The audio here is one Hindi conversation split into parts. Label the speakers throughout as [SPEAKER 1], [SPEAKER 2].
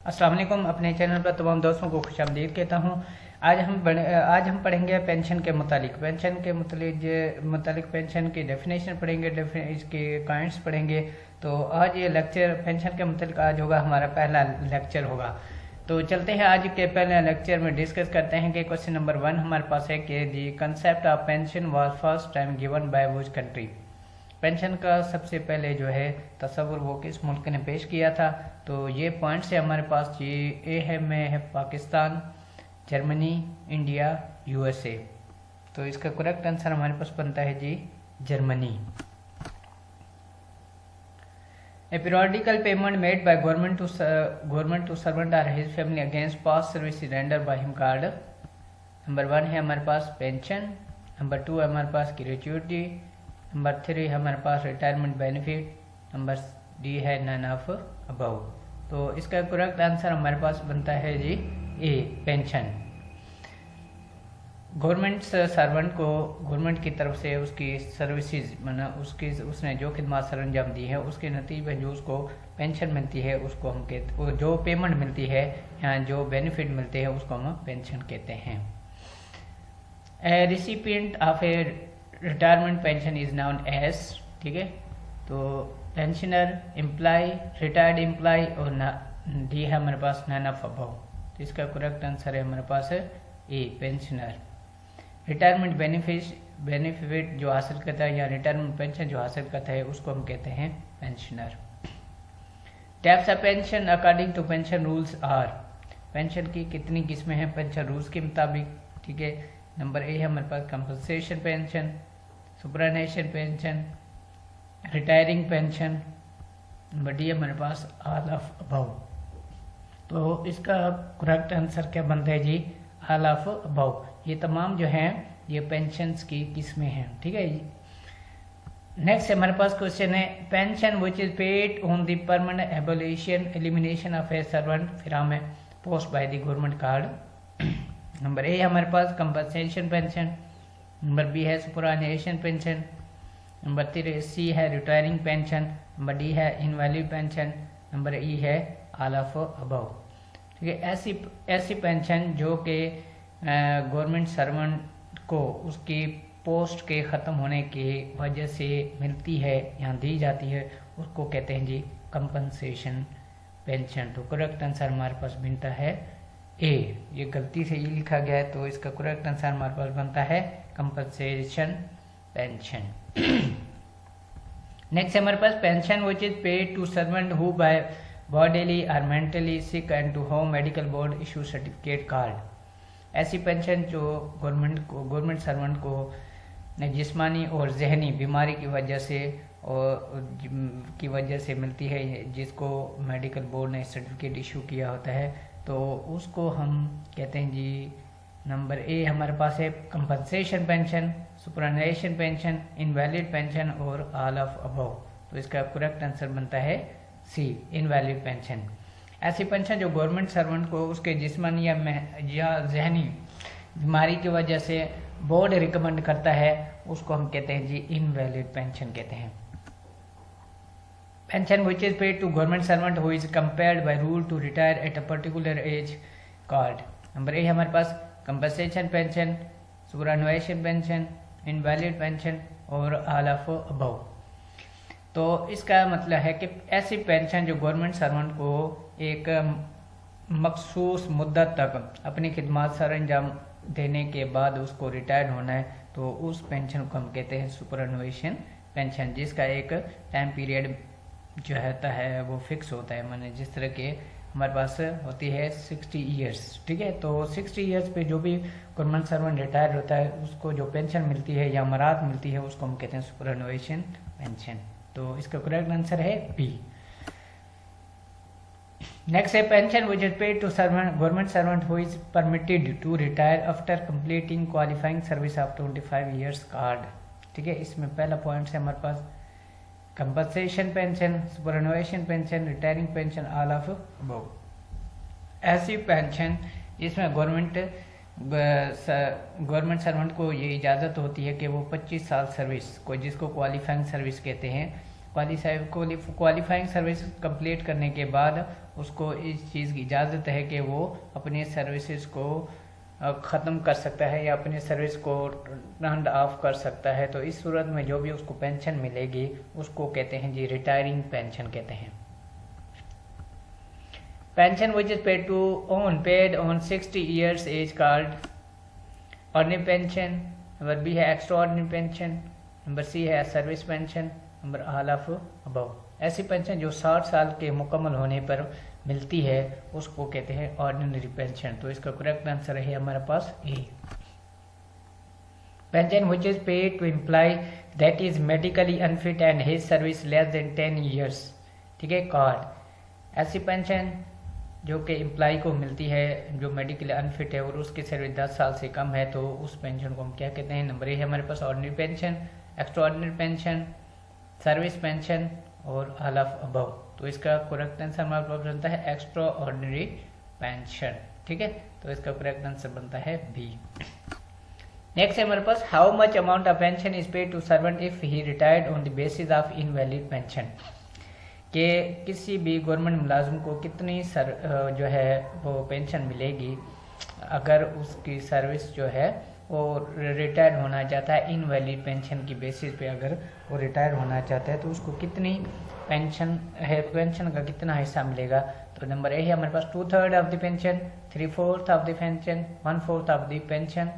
[SPEAKER 1] अस्सलाम वालेकुम। अपने चैनल पर तमाम दोस्तों को खुशामदीद कहता हूँ। आज हम पढ़ेंगे पेंशन के मुतालिक पेंशन की डेफिनेशन पढ़ेंगे, इसके पॉइंट्स पढ़ेंगे। तो आज ये लेक्चर पेंशन के मुतालिक आज होगा, हमारा पहला लेक्चर होगा। तो चलते हैं आज के पहले लेक्चर में डिस्कस करते हैं कि क्वेश्चन नंबर 1 हमारे पास है कि the concept of pension was first time given by which country. Pension का सबसे पहले जो है तस्वुर वो किस मुल्क ने पेश किया था। तो ये पॉइंट्स है हमारे पास जी। ए है में है पाकिस्तान, जर्मनी, इंडिया, यूएसए। तो इसका करेक्ट आंसर हमारे पास बनता है जी Germany. A periodical payment made by government to servant or his family against past service rendered by him called। Number 1 है हमारे पास पेंशन, नंबर 2 है हमारे पास ग्रेच्युटी, नंबर 3 है हमारे पास रिटायरमेंट बेनिफिट, नंबर डी है नन ऑफ अबव। तो इसका करेक्ट आंसर हमारे पास बनता है जी ए पेंशन। गवर्नमेंट सर्वेंट को गवर्नमेंट की तरफ से उसकी सर्विसेज उसने जो खिदमत सर अंजाम दी है उसके नतीजे में जो उसको पेंशन मिलती है उसको हम कहते, जो पेमेंट मिलती है या जो बेनिफिट मिलते हैं उसको हम पेंशन कहते हैं। A recipient of a retirement pension is known as, ठीक है। तो पेंशनर, एम्प्लॉय, रिटायर्ड एम्प्लॉय और डी है हमारे पास नन ऑफ अबव। तो इसका करेक्ट आंसर है हमारे पास ए पेंशनर। रिटायरमेंट बेनिफिट जो हासिल करता है या रिटायरमेंट पेंशन जो हासिल करता है उसको हम कहते हैं pensioner. Types of pension according to pension rules are. Pension की कितनी किस्में हैं पेंशन रूल्स के मुताबिक, ठीक है। नंबर ए है हमारे पास compensation pension, superannuation pension, retiring pension, number D है हमारे पास ऑल ऑफ अबव। तो इसका करेक्ट आंसर क्या बनता है जी ऑल ऑफ अबव। ये तमाम जो हैं ये पेंशन्स की किस्में हैं, ठीक है जी। नेक्स्ट हमारे पास क्वेश्चन है pension which is paid on the permanent abolition elimination of A servant from A post by the government card. Number A हमारे पास कंपनसेशन पेंशन, नंबर बी है सुपरनेशन पेंशन, नंबर 3 सी है रिटायरिंग पेंशन, नंबर डी है इनवैलिड पेंशन, नंबर ई है ऑल ऑफ अबव। ठीक है, ऐसी पेंशन जो कि गवर्नमेंट सर्वेंट को उसकी पोस्ट के ख़त्म होने की वजह से मिलती है या दी जाती है उसको कहते हैं जी कंपनसेशन पेंशन। तो करेक्ट आंसर हमारे पास बनता है ए। ये गलती से ये लिखा गया है तो इसका करेक्ट आंसर हमारे पास बनता है कंपनसेशन पेंशन। नेक्स्ट हमारे पास pension which is paid to servant who by bodily और mentally sick and to whom medical board issue certificate card. ऐसी पेंशन जो गवर्नमेंट सर्वेंट को जिस्मानी और जहनी बीमारी की वजह से मिलती है जिसको मेडिकल बोर्ड ने सर्टिफिकेट इशू किया होता है तो उसको हम कहते हैं जी। नंबर ए हमारे पास है compensation pension, superannuation pension, invalid pension और ऑल ऑफ अबव। तो इसका करेक्ट आंसर बनता है सी इनवैलिड पेंशन। ऐसी पेंशन जो गवर्नमेंट सर्वेंट को उसके जिस्मानी या जहनी बीमारी की वजह से बोर्ड रिकमेंड करता है उसको हम कहते हैं जी इनवैलिड पेंशन कहते हैं। Pension which is paid to government servant who is compared by rule to retire at a particular age card. Number A हमारे पास compensation pension, superannuation pension, invalid pension और ऑल ऑफ अबव। तो इसका मतलब है कि ऐसी पेंशन जो गवर्नमेंट सर्वेंट को एक मखसूस मुद्दत तक अपनी खिदमत सर अंजाम देने के बाद उसको रिटायर्ड होना है तो उस पेंशन को हम कहते हैं सुपरनेशन पेंशन, जिसका एक टाइम पीरियड जो होता है वो फिक्स होता है। माने जिस तरह के हमारे पास होती है 60 ईयर्स, ठीक है। तो 60 ईयर्स पे जो भी गवर्नमेंट सर्वेंट रिटायर होता है उसको जो पेंशन मिलती है या मराद मिलती है उसको हम कहते हैं सुपरनेशन पेंशन। तो इसका करेक्ट आंसर है बी। नेक्स्ट है pension which is paid to government servant who is permitted to retire after completing qualifying service of 25 years card. ठीक है, इसमें पहला पॉइंट है हमारे पास compensation pension, superannuation pension, retiring pension, all of above. ऐसी पेंशन इसमें गवर्नमेंट सर्वेंट को ये इजाज़त होती है कि वो 25 साल सर्विस को जिसको क्वालिफाइंग सर्विस कहते हैं क्वालिफाइंग सर्विस कंप्लीट करने के बाद उसको इस चीज़ की इजाज़त है कि वो अपनी सर्विसेज को ख़त्म कर सकता है या अपनी सर्विस को टर्न ऑफ कर सकता है। तो इस सूरत में जो भी उसको पेंशन मिलेगी उसको कहते हैं जी रिटायरिंग पेंशन कहते हैं। Pension which is paid on 60 years age card ordinary pension. Number B है extra ordinary pension. Number C है service pension. Number all of above. ऐसी पेंशन जो 60 साल के मुकम्मल होने पर मिलती है उसको कहते हैं ऑर्डिनरी पेंशन। तो इसका करेक्ट आंसर है हमारे पास A. Pension which is paid to employee that is medically unfit and his service less than 10 years, ठीक है, कार्ड। ऐसी पेंशन जो कि एम्प्लॉय को मिलती है जो मेडिकली अनफिट है और उसकी सर्विस 10 साल से कम है तो उस पेंशन को हम क्या कहते हैं। नंबर ए है हमारे पास ordinary pension, extra ordinary pension, service pension और ऑल ऑफ अबव। तो इसका करेक्ट आंसर हमारे पास बनता है एक्स्ट्रा ऑर्डिनरी पेंशन, ठीक है। तो इसका करेक्ट आंसर बनता है बी। नेक्स्ट है हमारे पास how much amount of pension is paid to servant if he retired on the basis of invalid pension. कि किसी भी गवर्नमेंट मुलाजिम को कितनी जो है वो पेंशन मिलेगी अगर उसकी सर्विस जो है वो रिटायर होना चाहता है इनवैलिड पेंशन की बेसिस पे, अगर वो रिटायर होना चाहता है तो उसको कितनी पेंशन है, पेंशन का कितना हिस्सा मिलेगा। तो नंबर ए है हमारे पास 2/3 of the pension, 3/4 of the pension, 1/4 of the pension.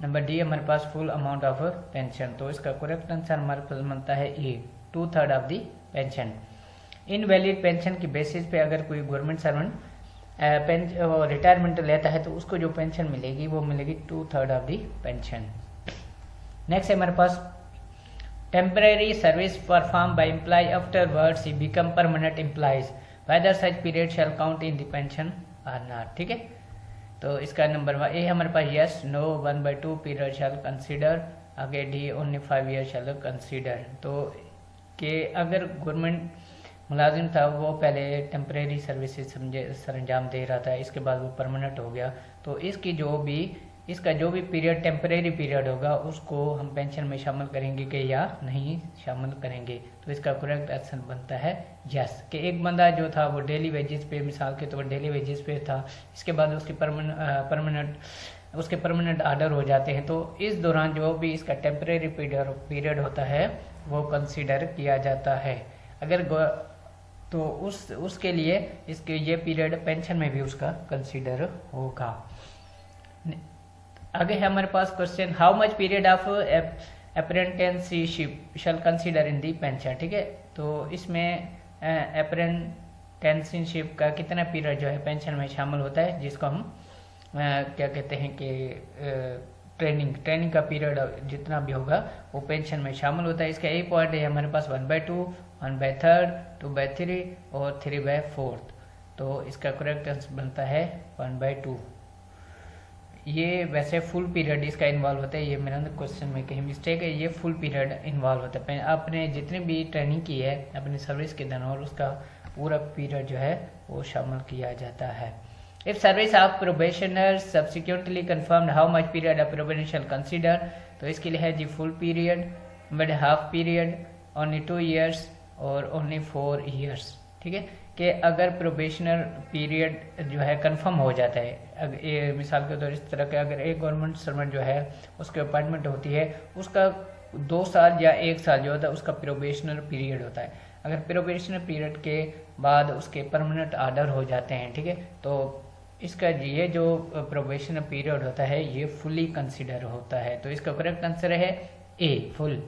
[SPEAKER 1] Number D हमारे पास फुल अमाउंट ऑफ पेंशन। तो इसका करेक्ट आंसर हमारे पास बनता है ए 2/3 of the pension. Invalid pension की बेसिस पे अगर कोई गवर्नमेंट सर्वेंट रिटायरमेंट लेता है तो उसको जो पेंशन मिलेगी वो मिलेगी 2/3 ऑफ द पेंशन। नेक्स्ट है हमारे पास temporary service perform by employee afterwards he become permanent employees whether such period shall count in the pension or not, ठीक है। तो इसका नंबर ए हमारे पास yes, no, 1/2 period shall consider, आगे D only 5 year shall consider. तो कि अगर गवर्नमेंट मुलाजिम था वो पहले टेम्परेरी सर्विसेज सरंजाम दे रहा था, इसके बाद वो परमानेंट हो गया तो इसका जो भी पीरियड टेम्परेरी पीरियड होगा उसको हम पेंशन में शामिल करेंगे कि या नहीं शामिल करेंगे। तो इसका करेक्ट आंसर बनता है यस। कि एक बंदा जो था वो डेली वेजेस पे, मिसाल के तौर पर डेली वेजेस पे था, इसके बाद उसके परमानेंट आर्डर हो जाते हैं तो इस दौरान जो भी इसका टेम्परेरी पीरियड होता है वो कंसीडर किया जाता है। अगर तो उसके लिए इसके ये पीरियड पेंशन में भी उसका कंसीडर होगा। आगे है हमारे पास question how much period of apprenticeship shall consider in the pension, ठीक है। तो इसमें अप्रेंटिसशिप का कितना पीरियड जो है पेंशन में शामिल होता है, जिसको हम क्या कहते हैं कि ट्रेनिंग का पीरियड जितना भी होगा वो पेंशन में शामिल होता है। इसका एक पॉइंट है हमारे पास 1/2, 1/3, 2/3 और 3/4। तो इसका करेक्ट आंसर बनता है 1/2। ये वैसे फुल पीरियड इसका इन्वॉल्व होता है, ये मेरा क्वेश्चन में कहीं मिस्टेक है, ये फुल पीरियड इन्वॉल्व होता है। आपने जितनी भी ट्रेनिंग की है अपनी सर्विस के दौरान उसका पूरा पीरियड जो है वो शामिल किया जाता है। If service of probationer subsequently confirmed how much period of probation shall consider, तो इसके लिए है जी full period, but half period, only 2 years और ओनली 4 years, ठीक है। कि अगर प्रोबेशनर पीरियड जो है कंफर्म हो जाता है, मिसाल के तौर इस तरह के अगर एक गवर्नमेंट सर्वेंट जो है उसकी अपॉइंटमेंट होती है उसका 2 साल या 1 साल जो होता है उसका प्रोबेशनर पीरियड होता है। अगर प्रोबेशनर पीरियड के बाद उसके परमानेंट आर्डर हो जाते हैं, ठीक है, तो इसका ये जो प्रोबेशनर पीरियड होता है ये फुली कंसिडर होता है। तो इसका करेक्ट आंसर है a full.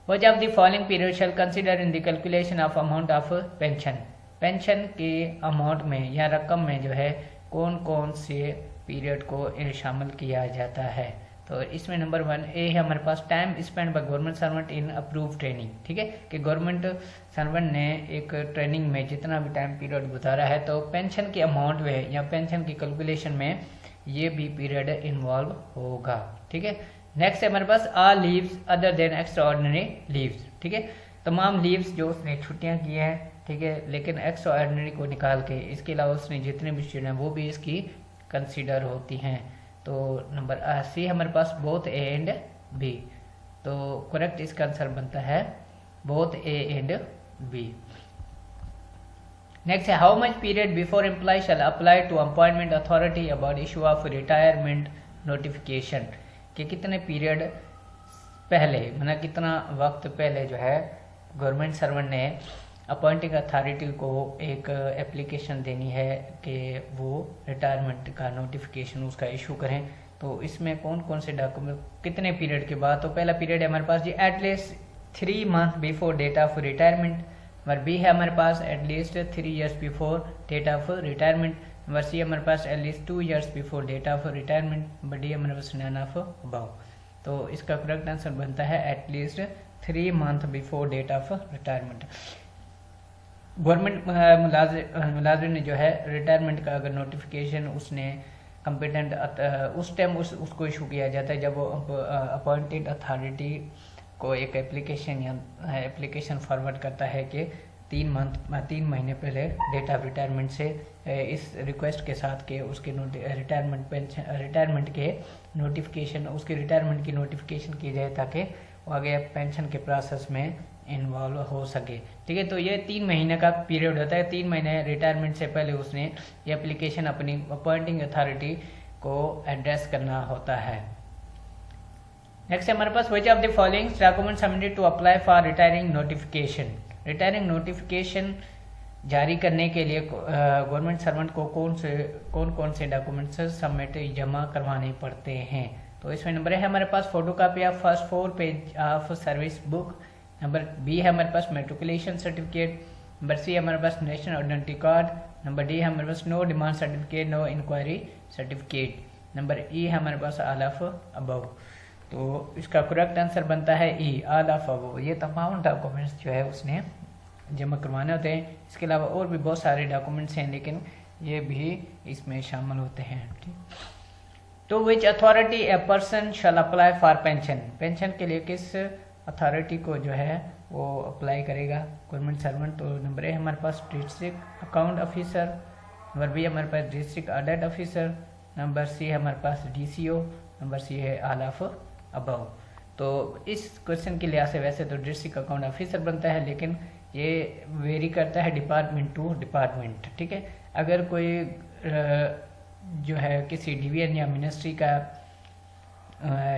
[SPEAKER 1] Which of the following period shall consider in the calculation of amount of pension? Pension के अमाउंट में या रकम में जो है कौन कौन से पीरियड को शामिल किया जाता है। तो इसमें नंबर 1 ए है हमारे पास time spend by government servant in approve training, ठीक है। कि गवर्नमेंट सर्वेंट ने एक ट्रेनिंग में जितना भी टाइम पीरियड गुजारा है तो पेंशन के अमाउंट में या पेंशन की कैलकुलेशन में ये भी पीरियड इन्वॉल्व होगा, ठीक है। नेक्स्ट है हमारे पास all leaves other than extra ordinary leaves, ठीक है। तमाम लीव्स जो उसने छुट्टियां की हैं, ठीक है, लेकिन एक्स्ट्रा ऑर्डिनरी को निकाल के इसके अलावा उसने जितने भी छुट्टियां हैं वो भी इसकी कंसीडर होती हैं। तो नंबर सी हमारे पास बोथ ए एंड बी। तो करेक्ट इसका आंसर बनता है both A and B. Next है, how much period before employee shall apply to appointment authority about issue of retirement notification, कि कितने पीरियड पहले, मतलब कितना वक्त पहले जो है गवर्नमेंट सर्वेंट ने अपॉइंटिंग अथॉरिटी को एक एप्लीकेशन देनी है कि वो रिटायरमेंट का नोटिफिकेशन उसका इशू करें। तो इसमें कौन कौन से डॉक्यूमेंट कितने पीरियड के बाद, तो पहला पीरियड है हमारे पास जी at least 3 months before date of retirement. Number B है हमारे पास at least 3 years before date of retirement. Number C हमारे पास at least 2 years before date of retirement. Number D हमारे पास नन ऑफ अबव। तो इसका करेक्ट आंसर बनता है at least 3 months before date of retirement. Government मुलाजिम ने जो है रिटायरमेंट का अगर नोटिफिकेशन उसने कम्पिटेंट उस टाइम उसको इशू किया जाता है जब वो अपॉइंटेड अथॉरिटी को एक एप्लीकेशन फॉरवर्ड करता है कि 3 महीने पहले डेट ऑफ रिटायरमेंट से इस रिक्वेस्ट के साथ कि उसके रिटायरमेंट के नोटिफिकेशन, उसकी रिटायरमेंट की नोटिफिकेशन की जाए ताकि वो आगे पेंशन के प्रोसेस में इन्वॉल्व हो सके। ठीक है, तो ये 3 महीने का पीरियड होता है। 3 महीने रिटायरमेंट से पहले उसने ये एप्लीकेशन अपनी अपॉइंटिंग अथॉरिटी को एड्रेस करना होता है। नेक्स्ट है हमारे पास, which of the following documents submitted to apply for retiring notification. Retiring notification जारी करने के लिए गवर्नमेंट सर्वेंट को कौन कौन से डॉक्यूमेंट्स सबमिट जमा करवाने पड़ते हैं। तो इसमें नंबर है हमारे पास photocopy of first 4 page of service book. Number B है हमारे पास मेट्रिकुलेशन सर्टिफिकेट। नंबर सी है हमारे पास national identity card. Number D है हमारे पास no demand certificate, no enquiry certificate. Number E है हमारे पास ऑल ऑफ अबव। तो इसका करेक्ट आंसर बनता है ई, ऑल ऑफ अबव। ये तमाम डॉक्यूमेंट्स जो है उसने जमा करवाने होते हैं। इसके अलावा और भी बहुत सारे डॉक्यूमेंट्स हैं लेकिन ये भी इसमें शामिल होते हैं। ठीक, तो which authority a person shall apply for pension. Pension के लिए किस अथॉरिटी को जो है वो अप्लाई करेगा गवर्नमेंट सर्वेंट। तो नंबर ए हमारे पास district account officer. Number B हमारे पास district audit officer. Number C हमारे पास DCO। नंबर सी है ऑल ऑफ अबव। तो इस क्वेश्चन के लिहाज से वैसे तो डिस्ट्रिक्ट अकाउंट ऑफिसर बनता है लेकिन ये वेरी करता है डिपार्टमेंट टू डिपार्टमेंट। ठीक है, अगर कोई जो है किसी डिवीजन या मिनिस्ट्री का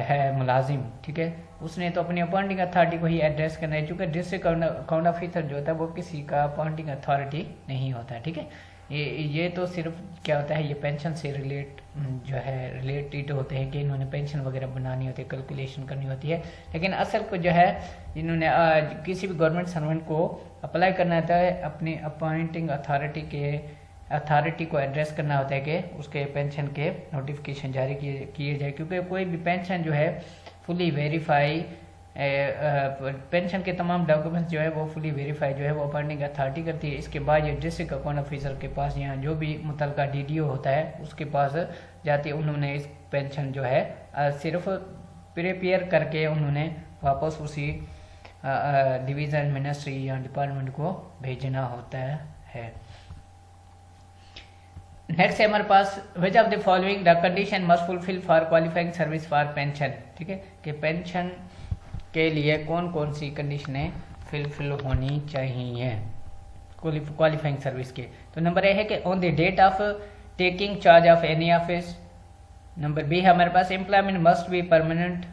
[SPEAKER 1] है मुलाजिम, ठीक है, उसने तो अपनी अपॉइंटिंग अथॉरिटी को ही एड्रेस करना है। चूँकि डिस्ट्रिक्ट अकाउंट ऑफिसर जो होता है वो किसी का अपॉइंटिंग अथॉरिटी नहीं होता है। ठीक है, ये तो सिर्फ क्या होता है, ये पेंशन से रिलेटेड होते हैं कि इन्होंने पेंशन वगैरह बनानी होती है, कैलकुलेशन करनी होती है। लेकिन असल को जो है इन्होंने किसी भी गवर्नमेंट सर्वेंट को अप्लाई करना होता है, अपनी अपॉइंटिंग अथॉरिटी को एड्रेस करना होता है कि उसके पेंशन के नोटिफिकेशन जारी किए जाए। क्योंकि कोई भी पेंशन जो है फुली वेरीफाई, पेंशन के तमाम डॉक्यूमेंट्स जो है वो फुली वेरीफाई जो है वो अपॉइंटिंग अथॉरिटी करती है। इसके बाद ये डिस्ट्रिक्ट अकाउंट ऑफिसर के पास या जो भी मुतलका DDO होता है उसके पास जाती है। उन्होंने इस पेंशन जो है सिर्फ प्रिपेयर करके उन्होंने वापस उसी डिवीज़न, मिनिस्ट्री या डिपार्टमेंट को भेजना होता है। नेक्स्ट है हमारे पास, which of the following the condition must fulfil for qualifying service for pension. ठीक है, कि पेंशन के लिए कौन कौन सी कंडीशनें फुलफिल होनी चाहिए क्वालिफाइंग सर्विस के। तो नंबर ए है कि on the date of taking charge of any office. Number B है हमारे पास employment must be permanent,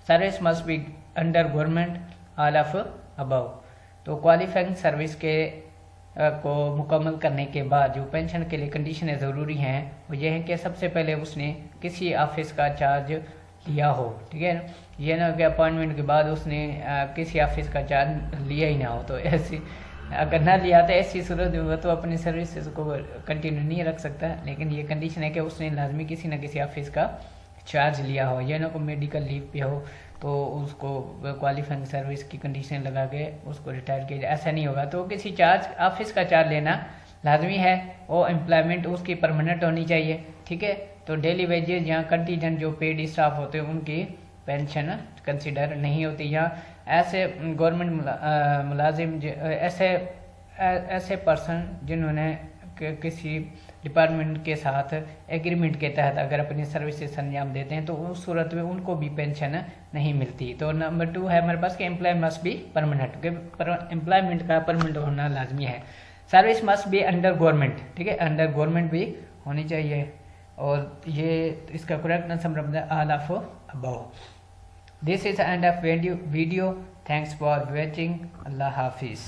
[SPEAKER 1] service must be under government, all of above. तो क्वालिफाइंग सर्विस के को मुकम्मल करने के बाद जो पेंशन के लिए कंडीशनें ज़रूरी हैं वो ये है कि सबसे पहले उसने किसी ऑफिस का चार्ज लिया हो। ठीक है, ये ना कि अपॉइंटमेंट के बाद उसने किसी ऑफिस का चार्ज लिया ही ना हो। तो ऐसी अगर ना लिया तो ऐसी सूरत में वो तो अपनी सर्विसेज को कंटिन्यू नहीं रख सकता। लेकिन ये कंडीशन है कि उसने लाजमी किसी न किसी ऑफिस का चार्ज लिया हो, या ना कोई मेडिकल लीव पे हो तो उसको क्वालिफाइंग सर्विस की कंडीशन लगा के उसको रिटायर किया जाए, ऐसा नहीं होगा। तो किसी चार्ज ऑफिस का चार्ज लेना लाजमी है। वो एम्प्लॉयमेंट उसकी परमानेंट होनी चाहिए। ठीक है, तो डेली वेजेज या कंटीजेंट जो पेड स्टाफ होते हैं उनकी पेंशन कंसिडर नहीं होती। या ऐसे गवर्नमेंट मुलाजिम ऐसे पर्सन जिन्होंने किसी डिपार्टमेंट के साथ एग्रीमेंट के तहत अगर अपनी सर्विसेज अंजाम देते हैं तो उस सूरत में उनको भी पेंशन नहीं मिलती। तो नंबर 2 है हमारे पास कि employ must be permanent, employment का परमानेंट होना लाजमी है। Service must be under government, ठीक है, अंडर गवर्नमेंट भी होनी चाहिए। और ये इसका correct answer all of above. This is end of video. Thanks for watching. Allah हाफिज़।